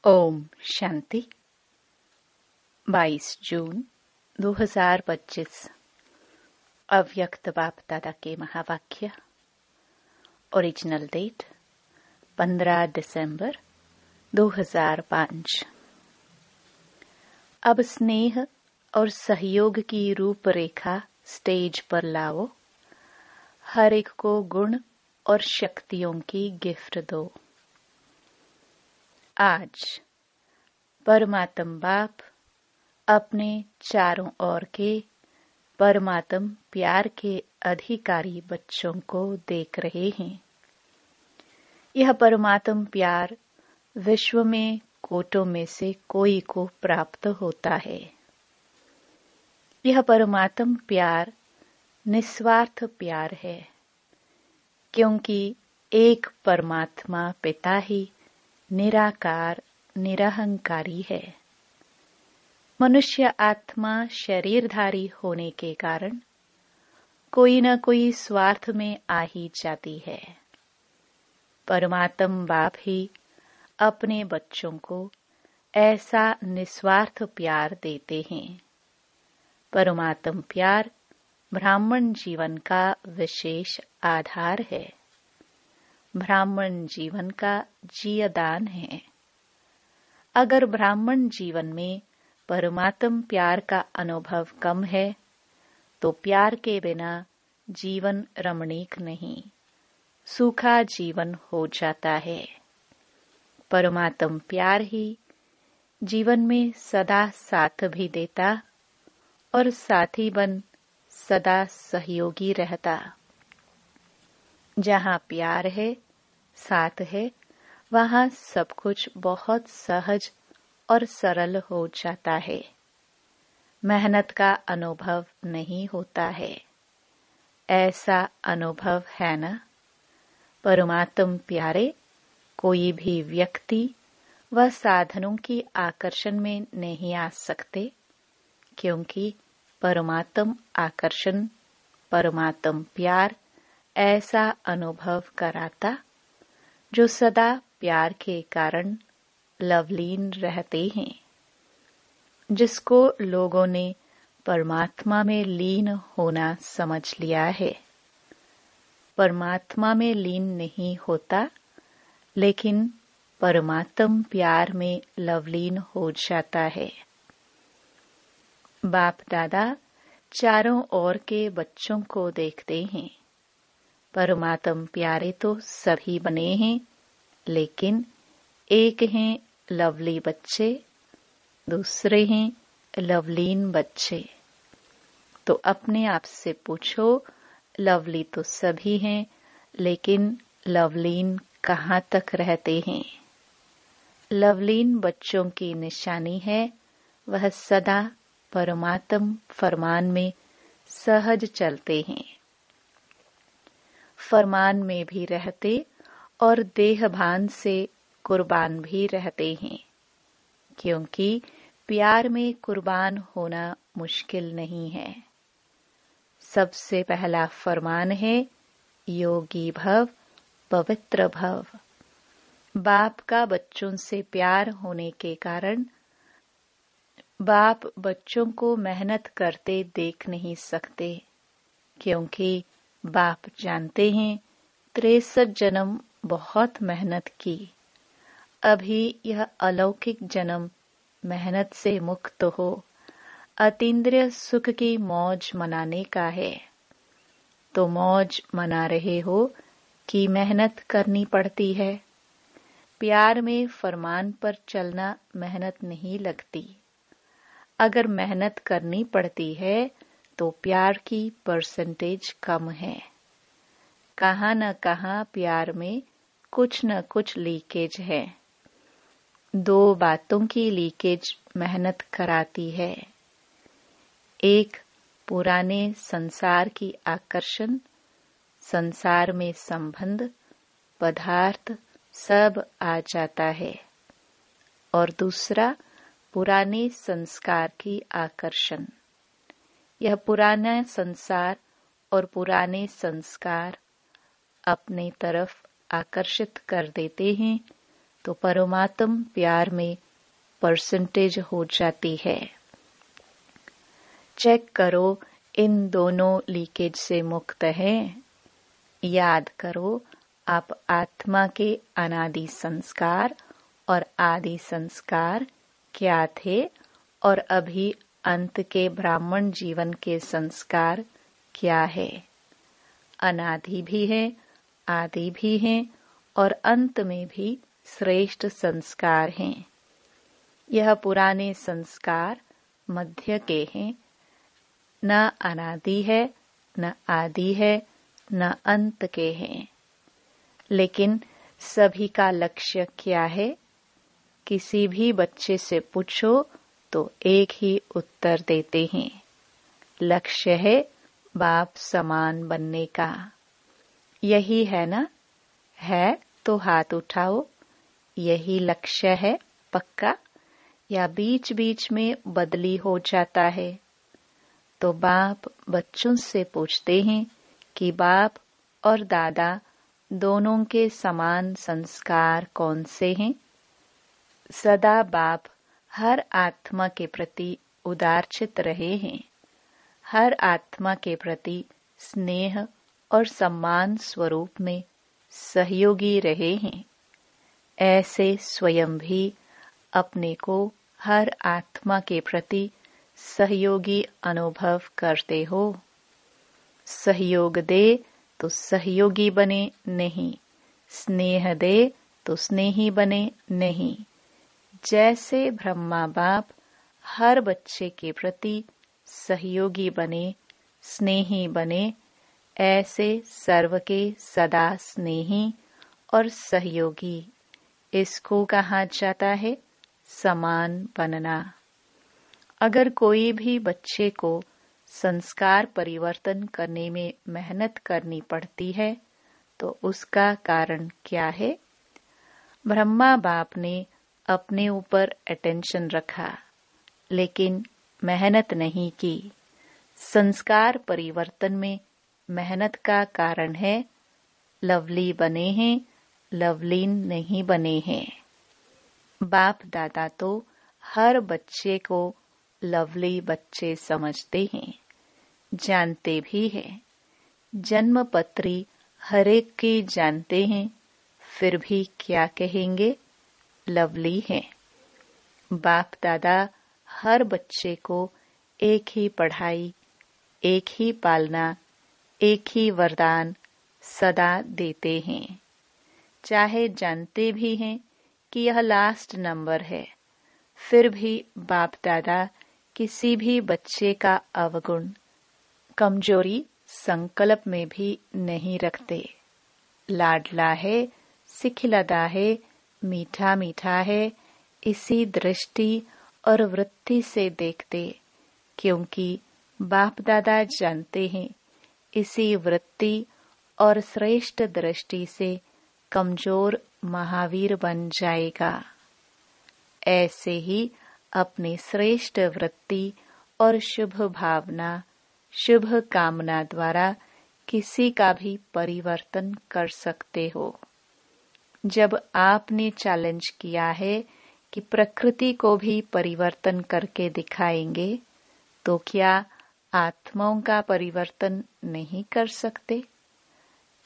ओम शांति। 22 जून 2025 अव्यक्त बाप दादा के महावाक्य। ओरिजिनल डेट 15 दिसंबर 2005। अब स्नेह और सहयोग की रूपरेखा स्टेज पर लाओ। हर एक को गुण और शक्तियों की गिफ्ट दो। आज परमात्म बाप अपने चारों ओर के परमात्म प्यार के अधिकारी बच्चों को देख रहे हैं। यह परमात्म प्यार विश्व में कोटों में से कोई को प्राप्त होता है। यह परमात्म प्यार निस्वार्थ प्यार है, क्योंकि एक परमात्मा पिता ही निराकार निरहंकारी है। मनुष्य आत्मा शरीरधारी होने के कारण कोई न कोई स्वार्थ में आ ही जाती है। परमात्म बाप ही अपने बच्चों को ऐसा निस्वार्थ प्यार देते हैं। परमात्म प्यार ब्राह्मण जीवन का विशेष आधार है। ब्राह्मण जीवन का जीवदान है। अगर ब्राह्मण जीवन में परमात्म प्यार का अनुभव कम है तो प्यार के बिना जीवन रमणीक नहीं, सूखा जीवन हो जाता है। परमात्म प्यार ही जीवन में सदा साथ भी देता और साथी बन सदा सहयोगी रहता। जहाँ प्यार है, साथ है, वहाँ सब कुछ बहुत सहज और सरल हो जाता है। मेहनत का अनुभव नहीं होता है। ऐसा अनुभव है ना? परमात्म प्यारे कोई भी व्यक्ति व साधनों की आकर्षण में नहीं आ सकते, क्योंकि परमात्म आकर्षण, परमात्म प्यार ऐसा अनुभव कराता जो सदा प्यार के कारण लवलीन रहते हैं। जिसको लोगों ने परमात्मा में लीन होना समझ लिया है, परमात्मा में लीन नहीं होता, लेकिन परमात्म प्यार में लवलीन हो जाता है। बाप दादा चारों ओर के बच्चों को देखते हैं। परमात्म प्यारे तो सभी बने हैं, लेकिन एक हैं लवली बच्चे, दूसरे हैं लवलीन बच्चे। तो अपने आप से पूछो, लवली तो सभी हैं, लेकिन लवलीन कहाँ तक रहते हैं? लवलीन बच्चों की निशानी है वह सदा परमात्म फरमान में सहज चलते हैं। फरमान में भी रहते और देहभान से कुर्बान भी रहते हैं, क्योंकि प्यार में कुर्बान होना मुश्किल नहीं है। सबसे पहला फरमान है योगी भव, पवित्र भव। बाप का बच्चों से प्यार होने के कारण बाप बच्चों को मेहनत करते देख नहीं सकते, क्योंकि बाप जानते हैं 63 जन्म बहुत मेहनत की। अभी यह अलौकिक जन्म मेहनत से मुक्त हो अतीन्द्रिय सुख की मौज मनाने का है। तो मौज मना रहे हो कि मेहनत करनी पड़ती है। प्यार में फरमान पर चलना मेहनत नहीं लगती। अगर मेहनत करनी पड़ती है तो प्यार की परसेंटेज कम है। कहाँ न कहाँ प्यार में कुछ न कुछ लीकेज है। दो बातों की लीकेज मेहनत कराती है। एक, पुराने संसार की आकर्षण, संसार में संबंध, पदार्थ सब आ जाता है। और दूसरा, पुराने संस्कार की आकर्षण। यह पुराना संसार और पुराने संस्कार अपने तरफ आकर्षित कर देते हैं तो परमात्म प्यार में परसेंटेज हो जाती है। चेक करो इन दोनों लीकेज से मुक्त हैं। याद करो आप आत्मा के अनादि संस्कार और आदि संस्कार क्या थे और अभी अंत के ब्राह्मण जीवन के संस्कार क्या है। अनादि भी है, आदि भी है और अंत में भी श्रेष्ठ संस्कार हैं। यह पुराने संस्कार मध्य के हैं, न अनादि है, न आदि है, न अंत के हैं। लेकिन सभी का लक्ष्य क्या है? किसी भी बच्चे से पूछो तो एक ही उत्तर देते हैं, लक्ष्य है बाप समान बनने का। यही है ना? है तो हाथ उठाओ। यही लक्ष्य है पक्का, या बीच बीच में बदली हो जाता है? तो बाप बच्चों से पूछते हैं कि बाप और दादा दोनों के समान संस्कार कौन से हैं? सदा बाप हर आत्मा के प्रति उदारचित रहे हैं, हर आत्मा के प्रति स्नेह और सम्मान स्वरूप में सहयोगी रहे हैं। ऐसे स्वयं भी अपने को हर आत्मा के प्रति सहयोगी अनुभव करते हो। सहयोग दे तो सहयोगी बने नहीं, स्नेह दे तो स्नेही बने नहीं। जैसे ब्रह्मा बाप हर बच्चे के प्रति सहयोगी बने, स्नेही बने, ऐसे सर्व के सदा स्नेही और सहयोगी इसको कहा जाता है समान बनना। अगर कोई भी बच्चे को संस्कार परिवर्तन करने में मेहनत करनी पड़ती है तो उसका कारण क्या है? ब्रह्मा बाप ने अपने ऊपर अटेंशन रखा लेकिन मेहनत नहीं की। संस्कार परिवर्तन में मेहनत का कारण है लवली बने हैं, लवलीन नहीं बने हैं। बाप दादा तो हर बच्चे को लवली बच्चे समझते हैं, जानते भी हैं। जन्म पत्री हर एक की जानते हैं, फिर भी क्या कहेंगे? लवली है। बाप दादा हर बच्चे को एक ही पढ़ाई, एक ही पालना, एक ही वरदान सदा देते हैं, चाहे जानते भी हैं कि यह लास्ट नंबर है। फिर भी बाप दादा किसी भी बच्चे का अवगुण, कमजोरी संकल्प में भी नहीं रखते। लाडला है, सिखिलदा है, मीठा मीठा है, इसी दृष्टि और वृत्ति से देखते, क्योंकि बाप दादा जानते हैं इसी वृत्ति और श्रेष्ठ दृष्टि से कमजोर महावीर बन जाएगा। ऐसे ही अपनी श्रेष्ठ वृत्ति और शुभ भावना, शुभ कामना द्वारा किसी का भी परिवर्तन कर सकते हो। जब आपने चैलेंज किया है कि प्रकृति को भी परिवर्तन करके दिखाएंगे, तो क्या आत्माओं का परिवर्तन नहीं कर सकते?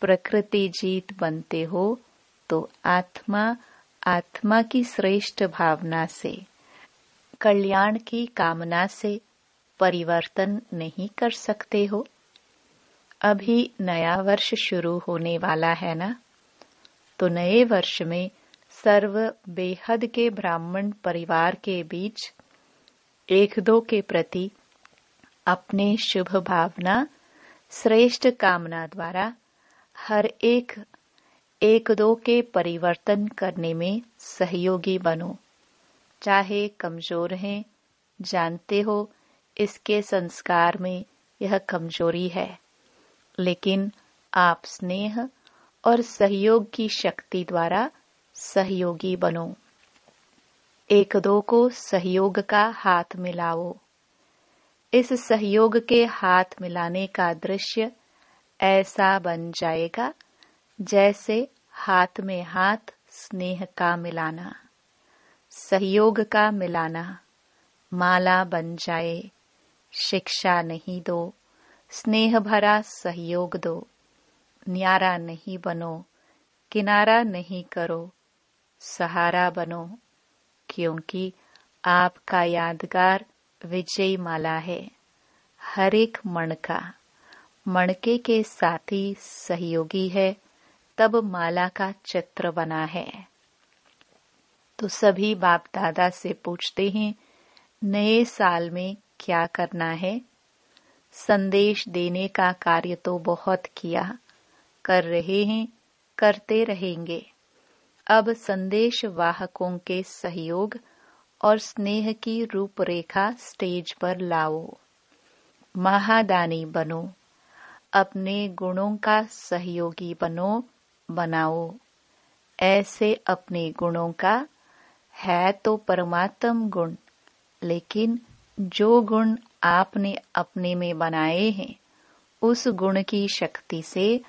प्रकृति जीत बनते हो तो आत्मा की श्रेष्ठ भावना से, कल्याण की कामना से परिवर्तन नहीं कर सकते हो? अभी नया वर्ष शुरू होने वाला है ना, तो नए वर्ष में सर्व बेहद के ब्राह्मण परिवार के बीच एक दो के प्रति अपने शुभ भावना, श्रेष्ठ कामना द्वारा हर एक दो के परिवर्तन करने में सहयोगी बनो। चाहे कमजोर हैं, जानते हो इसके संस्कार में यह कमजोरी है, लेकिन आप स्नेह और सहयोग की शक्ति द्वारा सहयोगी बनो। एक दो को सहयोग का हाथ मिलाओ। इस सहयोग के हाथ मिलाने का दृश्य ऐसा बन जाएगा जैसे हाथ में हाथ स्नेह का मिलाना, सहयोग का मिलाना, माला बन जाए। शिक्षा नहीं दो, स्नेह भरा सहयोग दो। न्यारा नहीं बनो, किनारा नहीं करो, सहारा बनो, क्योंकि आपका यादगार विजय माला है। हर एक मणके के साथी सहयोगी है, तब माला का चित्र बना है। तो सभी बाप दादा से पूछते हैं, नए साल में क्या करना है? संदेश देने का कार्य तो बहुत किया, कर रहे हैं, करते रहेंगे। अब संदेश वाहकों के सहयोग और स्नेह की रूपरेखा स्टेज पर लाओ। महादानी बनो, अपने गुणों का सहयोगी बनाओ। ऐसे अपने गुणों का है तो परमात्म गुण, लेकिन जो गुण आपने अपने में बनाए हैं, उस गुण की शक्ति से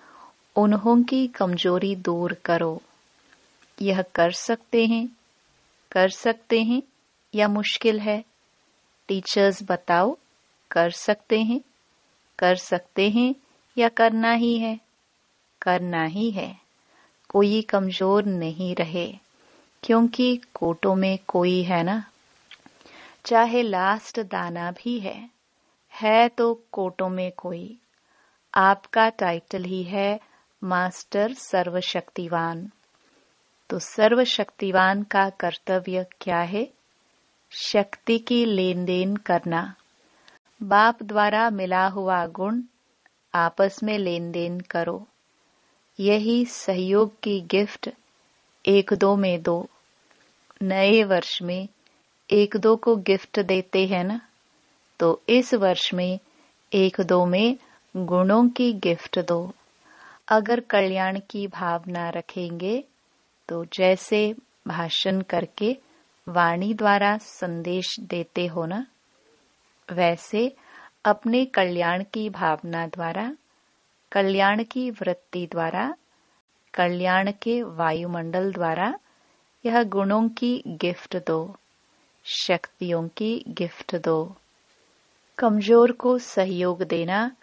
उन्हों की कमजोरी दूर करो। यह कर सकते हैं या मुश्किल है? टीचर्स बताओ, कर सकते हैं या करना ही है? करना ही है। कोई कमजोर नहीं रहे, क्योंकि कोटों में कोई है ना। चाहे लास्ट दाना भी है तो कोटों में कोई। आपका टाइटल ही है मास्टर सर्वशक्तिवान। तो सर्वशक्तिवान का कर्तव्य क्या है? शक्ति की लेन देन करना। बाप द्वारा मिला हुआ गुण आपस में लेन देन करो। यही सहयोग की गिफ्ट एक दो में दो। नए वर्ष में एक दो को गिफ्ट देते हैं ना, तो इस वर्ष में एक दो में गुणों की गिफ्ट दो। अगर कल्याण की भावना रखेंगे तो जैसे भाषण करके वाणी द्वारा संदेश देते हो ना, वैसे अपने कल्याण की भावना द्वारा, कल्याण की वृत्ति द्वारा, कल्याण के वायुमंडल द्वारा यह गुणों की गिफ्ट दो, शक्तियों की गिफ्ट दो। कमजोर को सहयोग देना,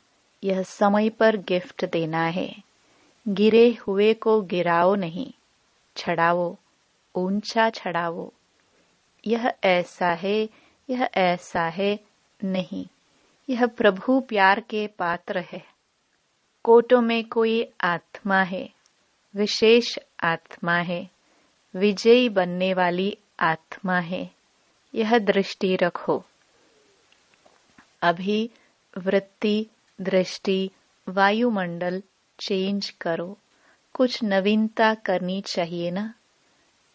यह समय पर गिफ्ट देना है। गिरे हुए को गिराओ नहीं, छड़ाओ, ऊंचा छड़ाओ। यह ऐसा है नहीं, यह प्रभु प्यार के पात्र है। कोटों में कोई आत्मा है, विशेष आत्मा है, विजयी बनने वाली आत्मा है। यह दृष्टि रखो। अभी वृत्ति, दृष्टि, वायुमंडल चेंज करो। कुछ नवीनता करनी चाहिए ना।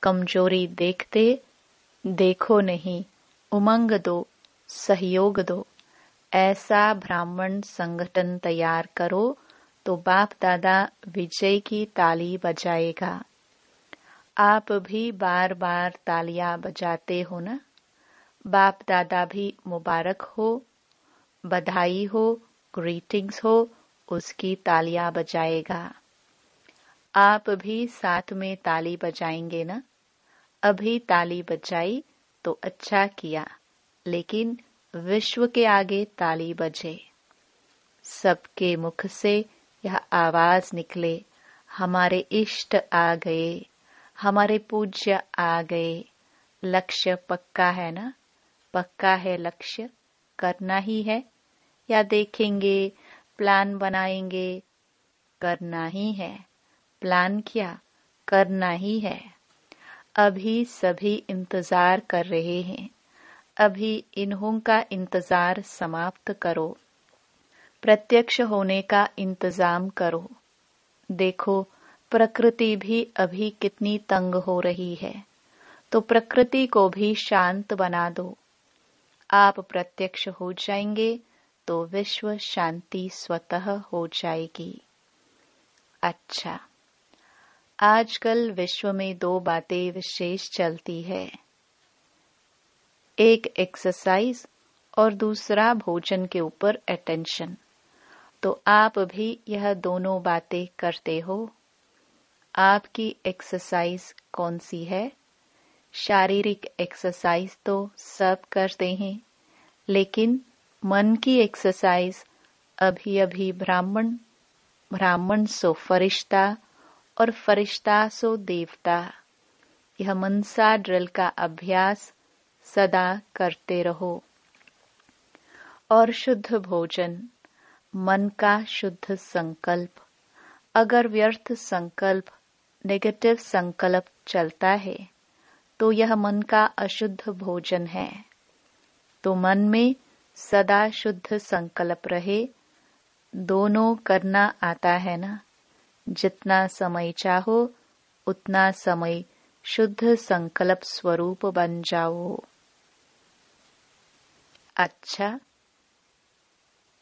कमजोरी देखो नहीं, उमंग दो, सहयोग दो। ऐसा ब्राह्मण संगठन तैयार करो तो बाप दादा विजय की ताली बजाएगा। आप भी बार बार तालियां बजाते हो ना। बाप दादा भी मुबारक हो, बधाई हो, ग्रीटिंग्स हो, उसकी तालियां बजाएगा। आप भी साथ में ताली बजाएंगे ना। अभी ताली बजाई तो अच्छा किया, लेकिन विश्व के आगे ताली बजे। सबके मुख से यह आवाज निकले, हमारे इष्ट आ गए, हमारे पूज्य आ गए। लक्ष्य पक्का है ना? पक्का है लक्ष्य? करना ही है या देखेंगे, प्लान बनाएंगे? करना ही है। प्लान क्या, करना ही है। अभी सभी इंतजार कर रहे हैं। अभी इन्हों का इंतजार समाप्त करो। प्रत्यक्ष होने का इंतजाम करो। देखो, प्रकृति भी अभी कितनी तंग हो रही है, तो प्रकृति को भी शांत बना दो। आप प्रत्यक्ष हो जाएंगे तो विश्व शांति स्वतः हो जाएगी। अच्छा, आजकल विश्व में दो बातें विशेष चलती है। एक एक्सरसाइज और दूसरा भोजन के ऊपर अटेंशन। तो आप भी यह दोनों बातें करते हो। आपकी एक्सरसाइज कौन सी है? शारीरिक एक्सरसाइज तो सब करते हैं, लेकिन मन की एक्सरसाइज अभी अभी ब्राह्मण सो फरिश्ता और फरिश्ता सो देवता। यह मनसा ड्रिल का अभ्यास सदा करते रहो। और शुद्ध भोजन, मन का शुद्ध संकल्प। अगर व्यर्थ संकल्प, नेगेटिव संकल्प चलता है तो यह मन का अशुद्ध भोजन है। तो मन में सदा शुद्ध संकल्प रहे। दोनों करना आता है ना? जितना समय चाहो उतना समय शुद्ध संकल्प स्वरूप बन जाओ। अच्छा,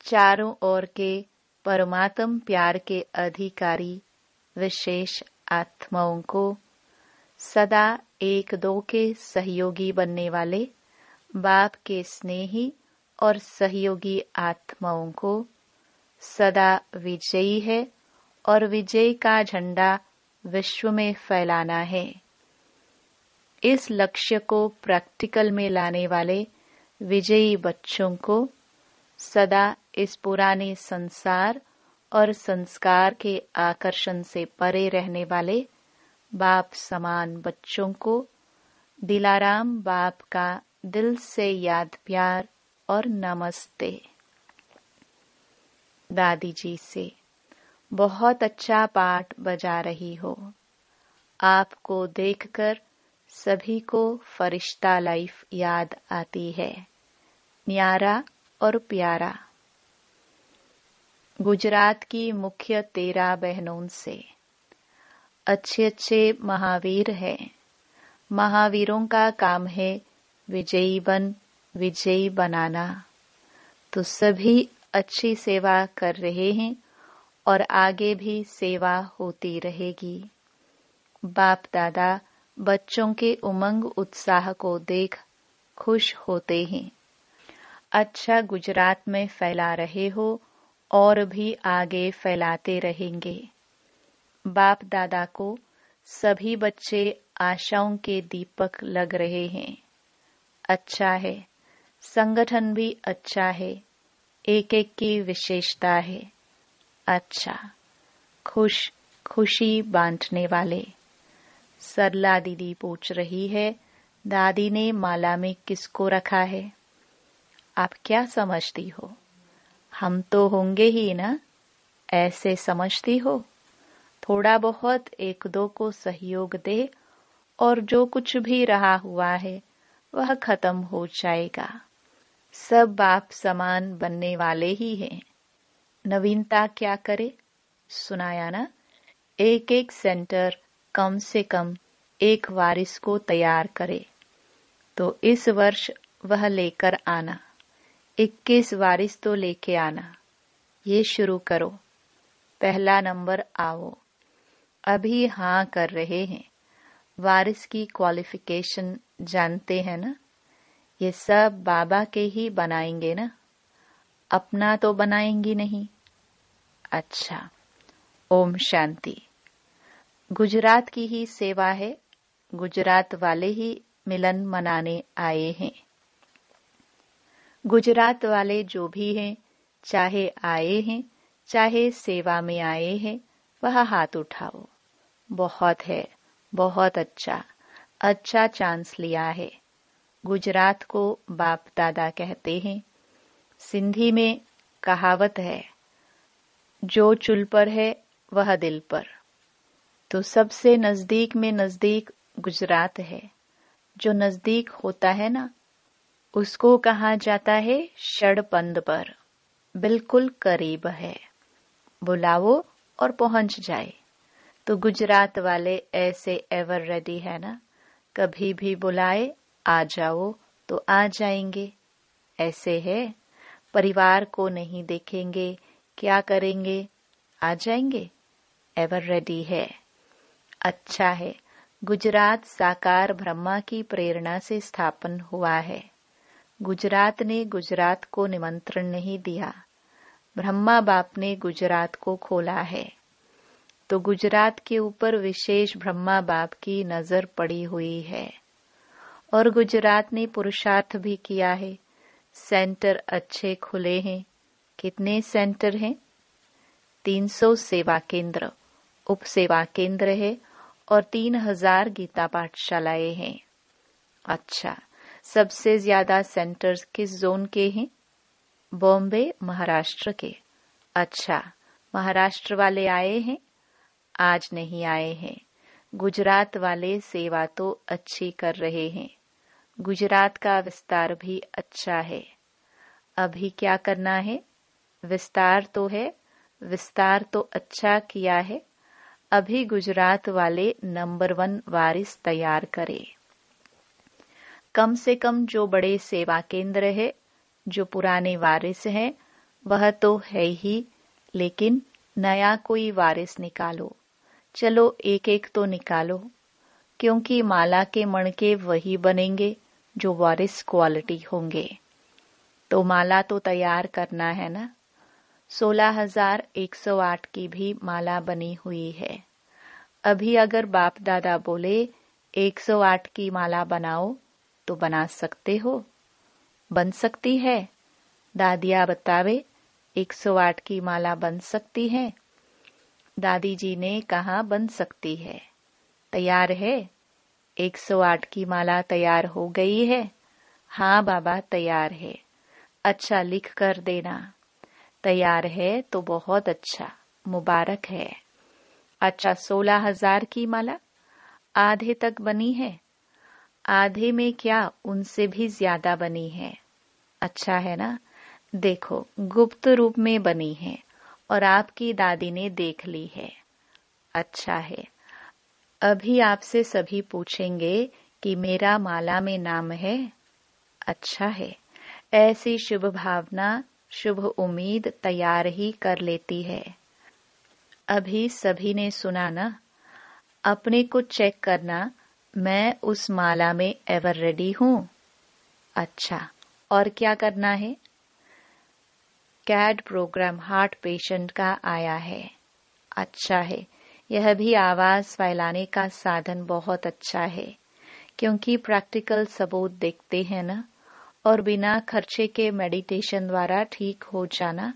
चारों ओर के परमात्म प्यार के अधिकारी विशेष आत्माओं को, सदा एक दो के सहयोगी बनने वाले बाप के स्नेही और सहयोगी आत्माओं को सदा विजयी है और विजय का झंडा विश्व में फैलाना है। इस लक्ष्य को प्रैक्टिकल में लाने वाले विजयी बच्चों को सदा इस पुराने संसार और संस्कार के आकर्षण से परे रहने वाले बाप समान बच्चों को दिलाराम बाप का दिल से याद प्यार और नमस्ते। दादी जी से, बहुत अच्छा पाठ बजा रही हो। आपको देखकर सभी को फरिश्ता लाइफ याद आती है, न्यारा और प्यारा। गुजरात की मुख्य 13 बहनों से अच्छे अच्छे महावीर हैं। महावीरों का काम है विजयी बनाना। तो सभी अच्छी सेवा कर रहे हैं और आगे भी सेवा होती रहेगी। बाप दादा बच्चों के उमंग उत्साह को देख खुश होते हैं। अच्छा गुजरात में फैला रहे हो और भी आगे फैलाते रहेंगे। बाप दादा को सभी बच्चे आशाओं के दीपक लग रहे हैं। अच्छा है, संगठन भी अच्छा है, एक एक की विशेषता है। अच्छा, खुशी बांटने वाले। सरला दीदी पूछ रही है, दादी ने माला में किसको रखा है? आप क्या समझती हो? हम तो होंगे ही ना, ऐसे समझती हो? थोड़ा बहुत एक दो को सहयोग दे और जो कुछ भी रहा हुआ है वह खत्म हो जाएगा। सब बाप समान बनने वाले ही हैं। नवीनता क्या करे? सुनाया ना, एक एक सेंटर कम से कम एक वारिस को तैयार करे। तो इस वर्ष वह लेकर आना, 21 वारिस तो लेके आना। ये शुरू करो, पहला नंबर आओ। अभी हाँ कर रहे हैं। वारिस की क्वालिफिकेशन जानते हैं ना? ये सब बाबा के ही बनाएंगे ना, अपना तो बनाएंगी नहीं। अच्छा, ओम शांति। गुजरात की ही सेवा है, गुजरात वाले ही मिलन मनाने आए हैं। गुजरात वाले जो भी हैं, चाहे आए हैं चाहे सेवा में आए हैं, वह हाथ उठाओ। बहुत है, बहुत अच्छा चांस लिया है। गुजरात को बाप दादा कहते हैं। सिंधी में कहावत है, जो चुल पर है वह दिल पर। तो सबसे नजदीक में नजदीक गुजरात है। जो नजदीक होता है ना, उसको कहा जाता है षड़पंद पर, बिल्कुल करीब है। बुलाओ और पहुंच जाए। तो गुजरात वाले ऐसे एवर रेडी है ना, कभी भी बुलाए आ जाओ तो आ जाएंगे। ऐसे है, परिवार को नहीं देखेंगे, क्या करेंगे, आ जाएंगे। एवर रेडी है। अच्छा है, गुजरात साकार ब्रह्मा की प्रेरणा से स्थापन हुआ है। गुजरात ने गुजरात को निमंत्रण नहीं दिया, ब्रह्मा बाप ने गुजरात को खोला है। तो गुजरात के ऊपर विशेष ब्रह्मा बाप की नजर पड़ी हुई है और गुजरात ने पुरुषार्थ भी किया है। सेंटर अच्छे खुले हैं। कितने सेंटर हैं? 300 सेवा केंद्र, उप सेवा केंद्र है और 3000 गीता पाठशालाएं हैं। अच्छा, सबसे ज्यादा सेंटर्स किस जोन के हैं? बॉम्बे, महाराष्ट्र के। अच्छा, महाराष्ट्र वाले आए हैं? आज नहीं आए हैं। गुजरात वाले सेवा तो अच्छी कर रहे हैं। गुजरात का विस्तार भी अच्छा है। अभी क्या करना है? विस्तार तो है, विस्तार तो अच्छा किया है। अभी गुजरात वाले नंबर 1 वारिस तैयार करें। कम से कम जो बड़े सेवा केंद्र है, जो पुराने वारिस हैं, वह तो है ही, लेकिन नया कोई वारिस निकालो। चलो एक एक तो निकालो, क्योंकि माला के मणके वही बनेंगे जो वारिस क्वालिटी होंगे। तो माला तो तैयार करना है ना। 16,108 की भी माला बनी हुई है। अभी अगर बाप दादा बोले 108 की माला बनाओ तो बना सकते हो? बन सकती है? दादिया बतावे 108 की माला बन सकती है? दादी जी ने कहा बन सकती है। तैयार है? 108 की माला तैयार हो गई है? हाँ बाबा तैयार है। अच्छा, लिख कर देना। तैयार है तो बहुत अच्छा, मुबारक है। अच्छा, 16,000 की माला आधे तक बनी है? आधे में क्या, उनसे भी ज्यादा बनी है। अच्छा है ना। देखो, गुप्त रूप में बनी है और आपकी दादी ने देख ली है। अच्छा है। अभी आपसे सभी पूछेंगे कि मेरा माला में नाम है। अच्छा है। ऐसी शुभ भावना, शुभ उम्मीद तैयार ही कर लेती है। अभी सभी ने सुना ना। अपने को चेक करना, मैं उस माला में एवर रेडी हूँ। अच्छा, और क्या करना है? कैड प्रोग्राम हार्ट पेशेंट का आया है। अच्छा है। यह भी आवाज फैलाने का साधन बहुत अच्छा है, क्योंकि प्रैक्टिकल सबूत देखते हैं ना, और बिना खर्चे के मेडिटेशन द्वारा ठीक हो जाना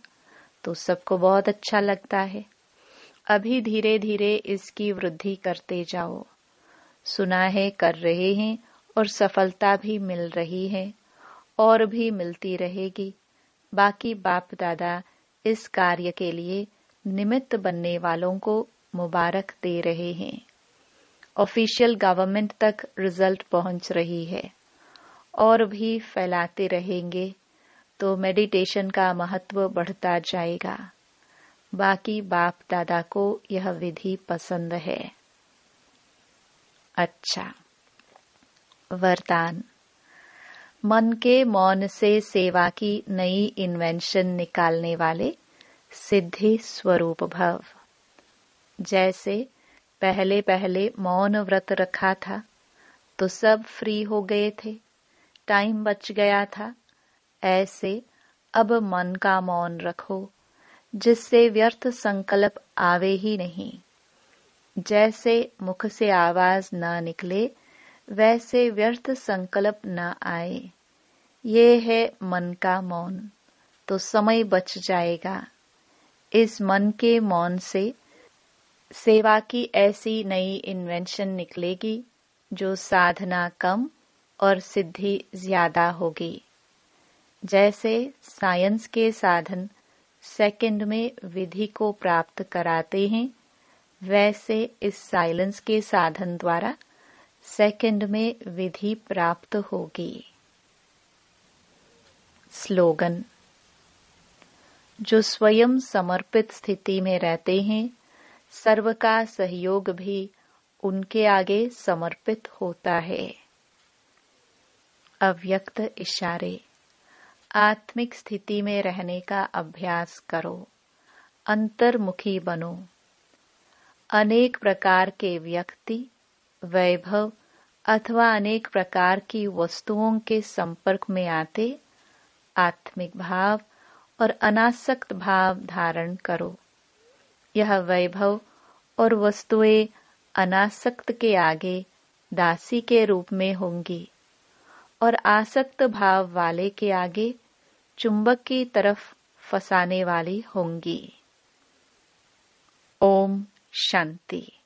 तो सबको बहुत अच्छा लगता है। अभी धीरे धीरे इसकी वृद्धि करते जाओ। सुना है कर रहे हैं और सफलता भी मिल रही है और भी मिलती रहेगी। बाकी बाप दादा इस कार्य के लिए निमित्त बनने वालों को मुबारक दे रहे हैं। ऑफिशियल गवर्नमेंट तक रिजल्ट पहुंच रही है और भी फैलाते रहेंगे तो मेडिटेशन का महत्व बढ़ता जाएगा। बाकी बाप दादा को यह विधि पसंद है। अच्छा, वरदान। मन के मौन से सेवा की नई इन्वेंशन निकालने वाले सिद्धि स्वरूप भव। जैसे पहले पहले मौन व्रत रखा था तो सब फ्री हो गए थे, टाइम बच गया था। ऐसे अब मन का मौन रखो, जिससे व्यर्थ संकल्प आवे ही नहीं। जैसे मुख से आवाज न निकले, वैसे व्यर्थ संकल्प न आए। ये है मन का मौन, तो समय बच जाएगा। इस मन के मौन से सेवा की ऐसी नई इन्वेंशन निकलेगी जो साधना कम और सिद्धि ज्यादा होगी। जैसे साइंस के साधन सेकंड में विधि को प्राप्त कराते हैं, वैसे इस साइलेंस के साधन द्वारा सेकंड में विधि प्राप्त होगी। स्लोगन। जो स्वयं समर्पित स्थिति में रहते हैं, सर्व का सहयोग भी उनके आगे समर्पित होता है। अव्यक्त इशारे। आत्मिक स्थिति में रहने का अभ्यास करो, अंतर्मुखी बनो। अनेक प्रकार के व्यक्ति, वैभव अथवा अनेक प्रकार की वस्तुओं के संपर्क में आते आत्मिक भाव और अनासक्त भाव धारण करो। यह वैभव और वस्तुएं अनासक्त के आगे दासी के रूप में होंगी और आसक्त भाव वाले के आगे चुंबक की तरफ फंसाने वाली होंगी। ओम शांति।